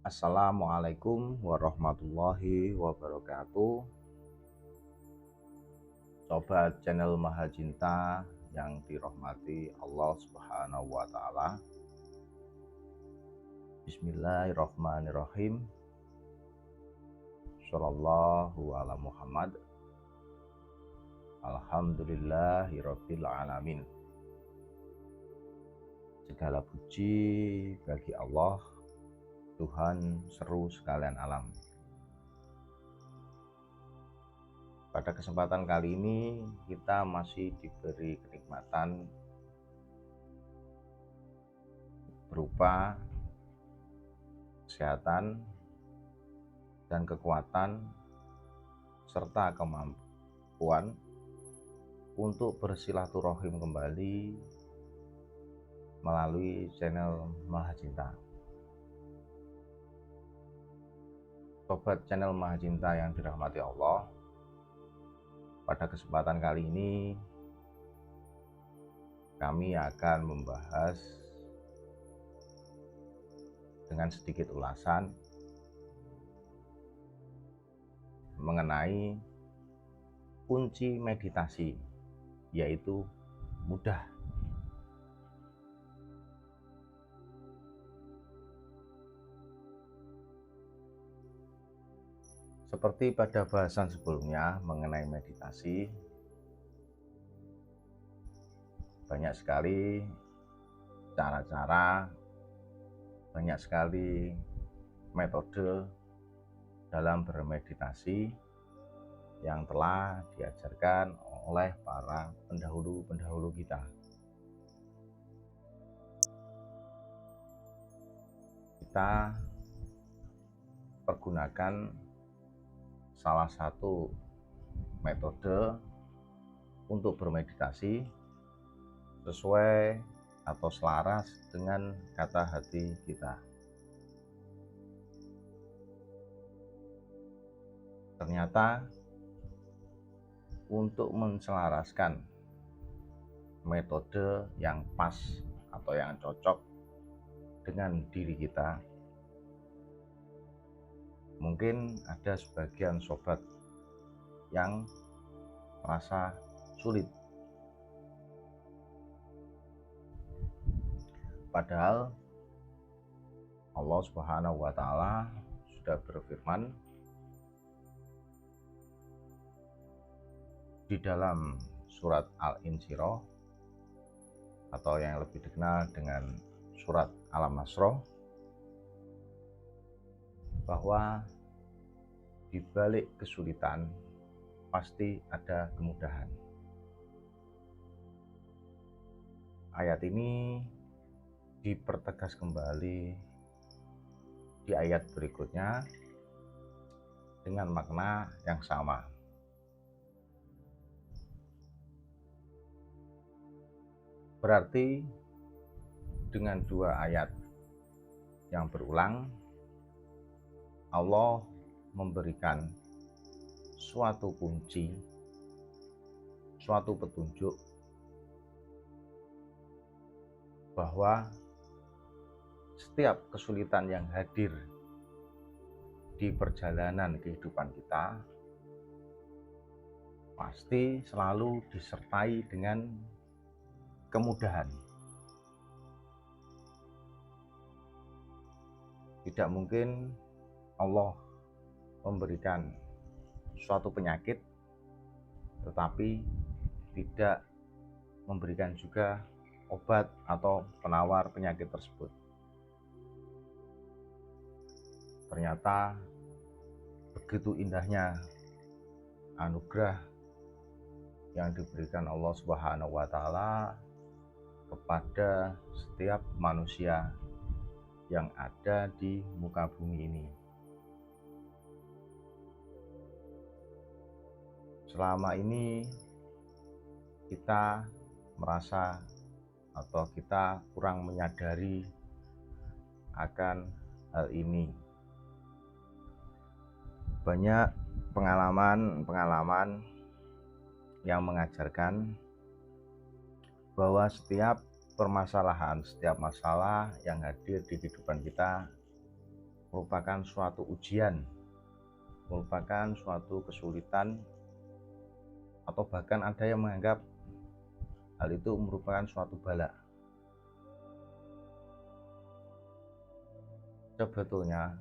Assalamualaikum warahmatullahi wabarakatuh. Sobat channel Mahacinta yang dirahmati Allah Subhanahu wa taala. Bismillahirrahmanirrahim. Shallallahu ala Muhammad. Alhamdulillahirabbil alamin. Segala puji bagi Allah, Tuhan seru sekalian alam. Pada kesempatan kali ini kita masih diberi kenikmatan berupa kesehatan dan kekuatan serta kemampuan untuk bersilaturahim kembali melalui channel Mahacinta. Sobat channel Mahacinta yang dirahmati Allah, pada kesempatan kali ini kami akan membahas dengan sedikit ulasan mengenai kunci meditasi, yaitu mudah. Seperti pada bahasan sebelumnya mengenai meditasi, banyak sekali cara-cara, banyak sekali metode dalam bermeditasi yang telah diajarkan oleh para pendahulu-pendahulu kita. Kita pergunakan salah satu metode untuk bermeditasi sesuai atau selaras dengan kata hati kita. Ternyata untuk menselaraskan metode yang pas atau yang cocok dengan diri kita, mungkin ada sebagian sobat yang merasa sulit. Padahal Allah Subhanahu wa taala sudah berfirman di dalam surat Al-Insyirah atau yang lebih dikenal dengan surat Al-Nasr, bahwa di balik kesulitan pasti ada kemudahan. Ayat ini dipertegas kembali di ayat berikutnya dengan makna yang sama. Berarti dengan dua ayat yang berulang, Allah memberikan suatu kunci, suatu petunjuk bahwa setiap kesulitan yang hadir di perjalanan kehidupan kita pasti selalu disertai dengan kemudahan. Tidak mungkin Allah memberikan suatu penyakit tetapi tidak memberikan juga obat atau penawar penyakit tersebut. Ternyata begitu indahnya anugerah yang diberikan Allah Subhanahu wa taala kepada setiap manusia yang ada di muka bumi ini. Selama ini kita merasa atau kita kurang menyadari akan hal ini. Banyak pengalaman yang mengajarkan bahwa setiap permasalahan, setiap masalah yang hadir di kehidupan kita merupakan suatu ujian, merupakan suatu kesulitan, atau bahkan ada yang menganggap hal itu merupakan suatu bala. Sebetulnya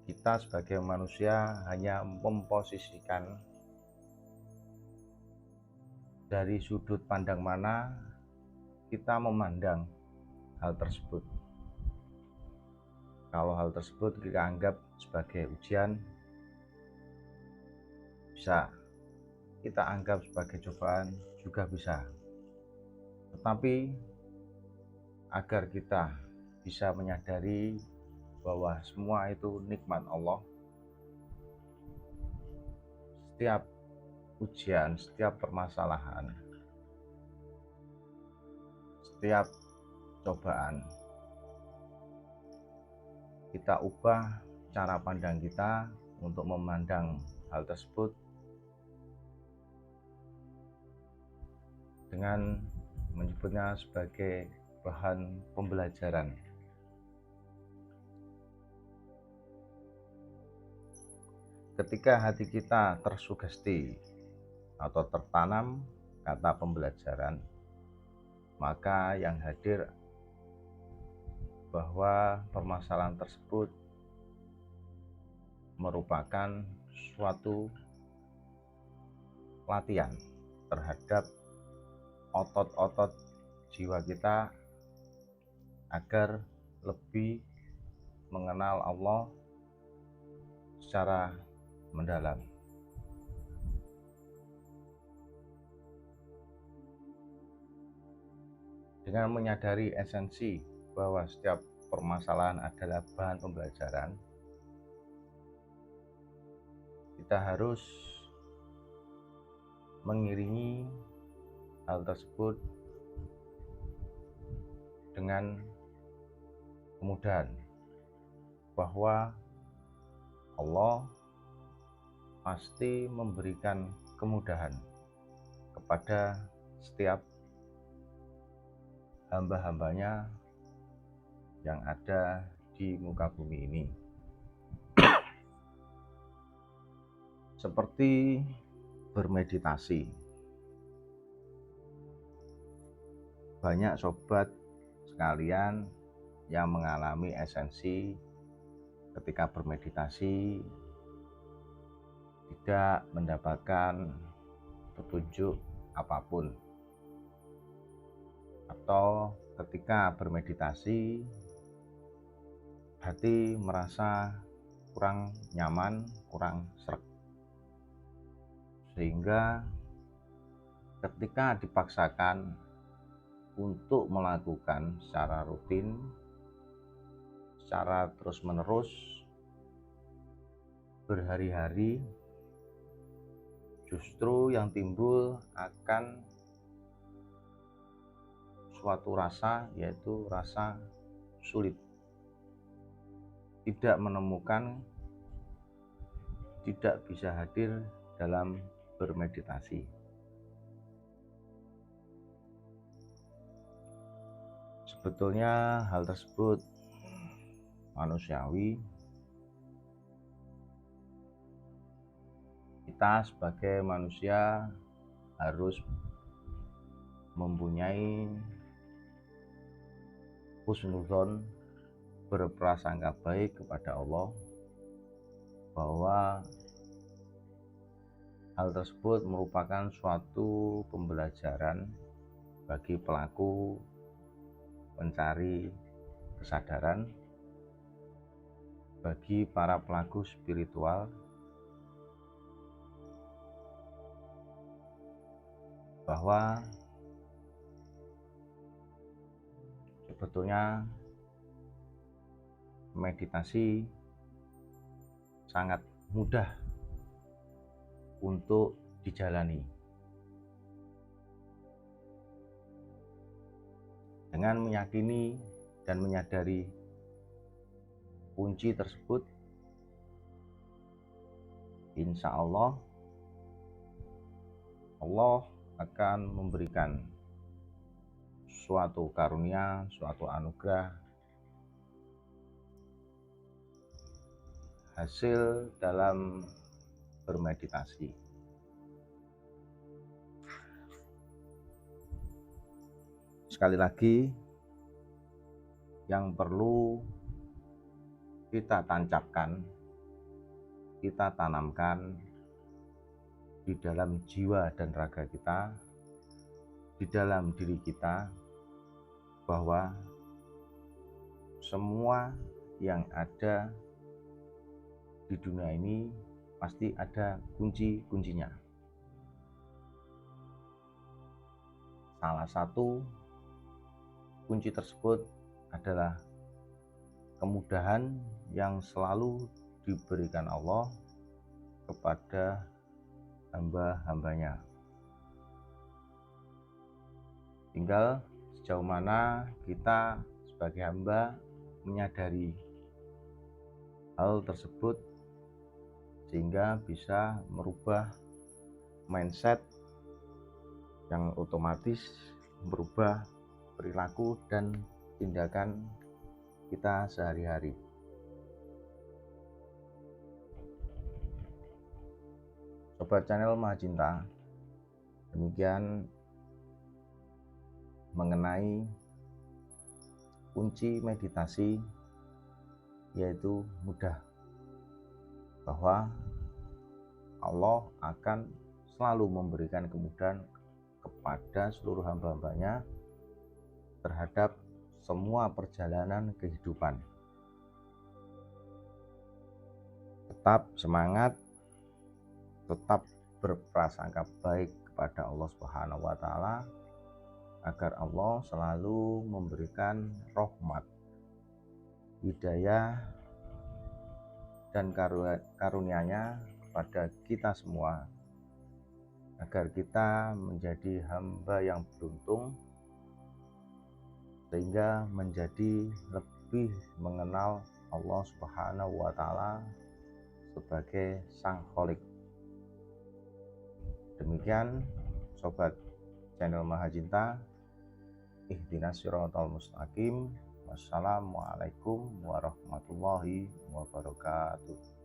kita sebagai manusia hanya memposisikan dari sudut pandang mana kita memandang hal tersebut. Kalau hal tersebut kita anggap sebagai ujian, bisa kita anggap sebagai cobaan, juga bisa. Tetapi agar kita bisa menyadari bahwa semua itu nikmat Allah, setiap ujian, setiap permasalahan, setiap cobaan, kita ubah cara pandang kita untuk memandang hal tersebut dengan menyebutnya sebagai bahan pembelajaran. Ketika hati kita tersugesti atau tertanam kata pembelajaran, maka yang hadir bahwa permasalahan tersebut merupakan suatu latihan terhadap otot-otot jiwa kita agar lebih mengenal Allah secara mendalam. Dengan menyadari esensi bahwa setiap permasalahan adalah bahan pembelajaran, kita harus mengiringi hal tersebut dengan kemudahan, bahwa Allah pasti memberikan kemudahan kepada setiap hamba-hambanya yang ada di muka bumi ini. Seperti bermeditasi. Banyak sobat sekalian yang mengalami esensi ketika bermeditasi tidak mendapatkan petunjuk apapun, atau ketika bermeditasi hati merasa kurang nyaman, kurang sreg, sehingga ketika dipaksakan untuk melakukan secara rutin, secara terus-menerus, berhari-hari, justru yang timbul akan suatu rasa, yaitu rasa sulit, tidak menemukan, tidak bisa hadir dalam bermeditasi. Sebetulnya hal tersebut manusiawi. Kita sebagai manusia harus mempunyai husnudzon, berprasangka baik kepada Allah, bahwa hal tersebut merupakan suatu pembelajaran bagi pelaku mencari kesadaran, bagi para pelaku spiritual, bahwa sebetulnya meditasi sangat mudah untuk dijalani. Dengan meyakini dan menyadari kunci tersebut, insya Allah akan memberikan suatu karunia, suatu anugerah hasil dalam bermeditasi. Sekali lagi, yang perlu kita tancapkan, kita tanamkan di dalam jiwa dan raga kita, di dalam diri kita, bahwa semua yang ada di dunia ini pasti ada kunci-kuncinya. Salah satu kunci tersebut adalah kemudahan yang selalu diberikan Allah kepada hamba-hambanya. Tinggal sejauh mana kita sebagai hamba menyadari hal tersebut sehingga bisa merubah mindset yang otomatis merubah perilaku dan tindakan kita sehari-hari. Sobat channel Mahacinta, demikian mengenai kunci meditasi, yaitu mudah, bahwa Allah akan selalu memberikan kemudahan kepada seluruh hamba-hambanya terhadap semua perjalanan kehidupan. Tetap semangat, tetap berprasangka baik kepada Allah Subhanahu wa Ta'ala, agar Allah selalu memberikan rahmat, hidayah, dan karunia-Nya kepada kita semua, agar kita menjadi hamba yang beruntung, sehingga menjadi lebih mengenal Allah Subhanahu wa Ta'ala sebagai Sang Kholik. Demikian sobat channel Mahacinta, ihdinas siratal mustaqim. Wassalamualaikum warahmatullahi wabarakatuh.